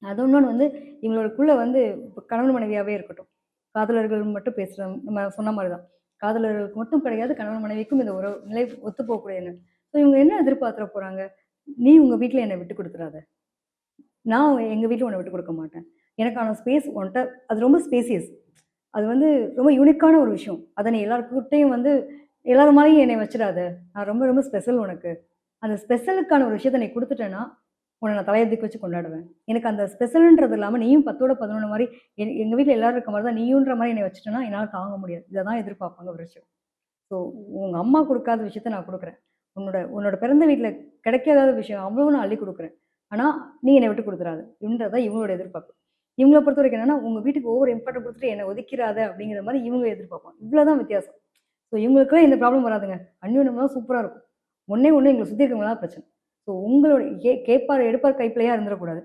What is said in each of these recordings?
அது இன்னொன்னு வந்து இவங்களுக்குள்ள வந்து இப்ப கணவன் மனைவியாவே இருக்கட்டும். காதலர்கள் மட்டும் பேசுறோம். நம்ம சொன்ன மாரி தான். காதலர்களுக்கு மட்டும் கிடையாது, கணவன் மனைவிக்கும் இந்த உறவு நிலை ஒத்து போகக்கூடிய எண்ணம். ஸோ இவங்க என்ன எதிர்பார்த்துற போறாங்க? "நீ உங்க வீட்ல என்ன விட்டு குடுத்துறாத. நான் எங்க வீட்ல உன்ன விட்டு குடுக்க மாட்டேன். எனக்கான ஸ்பேஸ் உன்ட்ட" அது ரொம்ப ஸ்பேசியஸ். அது வந்து ரொம்ப யூனிக்கான ஒரு விஷயம். அத நீ எல்லார்கிட்டயும் வந்து எல்லார் மாரியும் என்னைய வச்சுடாத. நான் ரொம்ப ரொம்ப ஸ்பெஷல் உனக்கு. அந்த ஸ்பெஷலுக்கான ஒரு விஷயத்த நீ குடுத்துட்டேன்னா, உன்ன நான் தலைய தூக்கி வச்சு கொண்டாடுவேன். எனக்கு அந்த ஸ்பெஷல்ன்றது இல்லாம நீயும் 10ஓட 11 மாரி எங்க வீட்ல எல்லாரும் இருக்க மாரி தான் நீயுன்ற மாரி என்னைய வச்சுட்டேன்னா, என்னால தாங்க முடியாது. இத தான் எதிர்பார்ப்பாங்க ஒரு விஷயம். ஸோ உங்க அம்மா குடுக்காத விஷயத்த நான் குடுக்குறேன். உன்னோட உன்னோட பிறந்த வீட்ல கிடைக்காத விஷயம் அவ்வளவும் நான் அள்ளி குடுக்குறேன். ஆனா, நீ என்ன விட்டு குடுத்துறாத. இன்றத தான் இவங்களோட எதிர்பார்ப்பு. இவங்கள பொறுத்தவரைக்கும் என்னன்னா, உங்க வீட்டுக்கு ஓவர் இம்பார்ட்டன்ட் குடுத்துட்டு என்ன ஒதுக்கிறாத அப்படிங்கிற மாரி இவங்க எதிர்பார்ப்பாங்க. இவ்வளோ தான் வித்தியாசம். ஸோ இவங்களுக்குலாம் எந்த ப்ராப்ளம் வராதுங்க. அந்யோன்யம்லாம் சூப்பரா இருக்கும். ஒண்ணே ஒண்ணு எங்கள சுத்தி இருக்கவங்க தான் பிரச்சனை. ஸோ உங்களோட கேட்பார், எடுப்பார் கைப்பிள்ளையா இருந்துறக்கூடாது.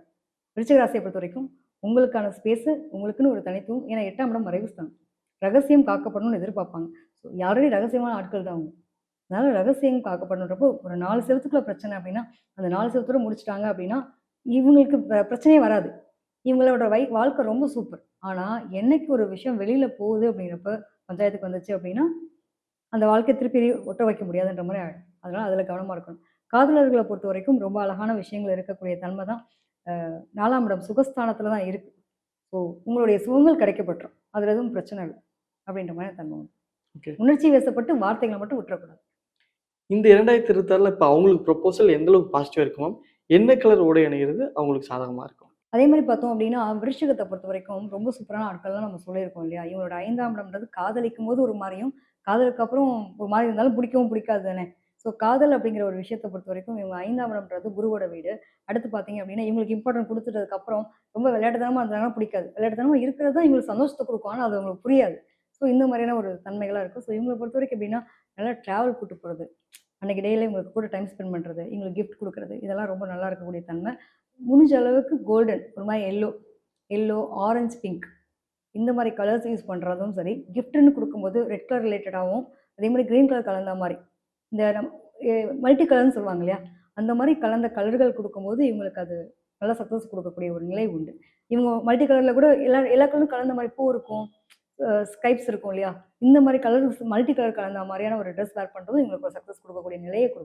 விருச்சிக ராசிய பொறுத்தவரைக்கும், உங்களுக்கான ஸ்பேஸு, உங்களுக்குன்னு ஒரு தனித்துவம். ஏன்னா 8ஆம் இடம் மறைவு ஸ்தானம். ரகசியம் காக்கப்படணும்னு எதிர்பார்ப்பாங்க. ஸோ ஆல்ரெடி ரகசியமான ஆட்கள் தான் அவங்க. அதனால ரகசியம் காக்கப்படணுன்றப்போ, ஒரு 4 செவுத்துக்குள்ள பிரச்சனை அப்டின்னா, அந்த 4 செவுத்தோட முடிச்சுட்டாங்க அப்டின்னா, இவங்களுக்கு பிரச்சனையே வராது. இவங்களோட வாழ்க்கை ரொம்ப சூப்பர். ஆனா, என்னைக்கு ஒரு விஷயம் வெளில போகுது அப்டிங்கிறப்ப, பஞ்சாயத்துக்கு வந்துச்சு அப்டின்னா, அந்த வாழ்க்கைய திருப்பி ஒட்ட வைக்க முடியாதுன்ற மாரி ஆயிடும். அதனால அதில கவனமா இருக்கணும். காதலர்கள பொறுத்தவரைக்கும் ரொம்ப அழகான விஷயங்கள் இருக்கக்கூடிய தன்மை தான் 4ஆம் இடம் சுகஸ்தானத்தில தான் இருக்கு. ஸோ உங்களுடைய சுகங்கள் கிடைக்கப்பெற்றும். அதில எதுவும் பிரச்சனை இல்ல. அப்டின்ற மாரி தன்மை உண்டு. ஓகே. உணர்ச்சி வசப்பட்டு வார்த்தைகள மட்டும் விட்டுறக்கூடாது. இந்த 2026ல இப்ப அவங்களுக்கு ப்ரொபோசல் எந்த அளவுக்கு பாசிட்டிவா இருக்கும் மேம்? என்ன கலர் உடை அணியிறது அவங்களுக்கு சாதகமா இருக்கும்? அதே மாரி பார்த்தோம் அப்டின்னா, விருச்சிகத்த பொறுத்தவரைக்கும் ரொம்ப சூப்பரான ஆட்கள்லாம் நம்ம சொல்லியிருக்கோம் இல்லையா? இவங்களோட 5ஆம் இடம்ன்றது காதலிக்கும்போது ஒரு மாரியும், காதலுக்கு அப்புறம் ஒரு மாரி இருந்தாலும் பிடிக்கவும் பிடிக்காது தானே! ஸோ காதல் அப்படிங்கிற ஒரு விஷயத்த பொறுத்தவரைக்கும் இவங்க 5ஆம் இடம்ன்றது குருவோட வீடு. அடுத்து பார்த்தீங்க அப்டின்னா, இவங்களுக்கு இம்பார்ட்டன்ட் குடுத்துட்டதுக்கப்புறம் ரொம்ப விளையாட்டுத்தனமா இருந்தாங்கன்னா பிடிக்காது. விளையாட்டுத்தனமா இருக்கிறது தான் இவங்களுக்கு சந்தோஷத்த குடுக்கும். ஆனா அது அவங்களுக்கு புரியாது. ஸோ இந்த மாரியான ஒரு தன்மைகளா இருக்கும். ஸோ இவங்கள பொறுத்தவரைக்கும் எப்டின்னா, நல்லா டிராவல் கூட்டு போறது. அன்னைக்கு டேல இவங்க கூட டைம் ஸ்பெண்ட் பண்றது, இவங்களுக்கு கிஃப்ட் குடுக்குறது, இதெல்லாம் ரொம்ப நல்லா இருக்கக்கூடிய தன்மை. முடிஞ்ச அளவுக்கு கோல்டன் ஒரு மாரி எல்லோ, ஆரஞ்ச், பிங்க் இந்த மாரி கலர்ஸ் யூஸ் பண்றதும் சரி, கிஃப்ட்ன்னு குடுக்கும்போது ரெட் கலர் ரிலேட்டடாவும், அதே மாரி கிரீன் கலர் கலந்த மாரி. இந்த நம் எ மல்டி கலர்ன்னு சொல்லுவாங்க இல்லையா? அந்த மாரி கலந்த கலர்கள் குடுக்கும்போது, இவங்களுக்கு அது நல்ல சக்சஸ் குடுக்கக்கூடிய ஒரு நிலை உண்டு. இவங்க மல்டி கலர்ல கூட எல்லா எல்லா கலரும் கலந்த மாரி பூ இருக்கும், ஸ்கைப்ஸ் இருக்கும் இல்லையா? இந்த மாரி கலர்ஸ் மல்டி கலர் கலந்த மாரியான ஒரு ட்ரெஸ் வேர் பண்றதும் இவங்களுக்கு ஒரு சக்சஸ் குடுக்கக்கூடிய நிலைய குடுக்கும்.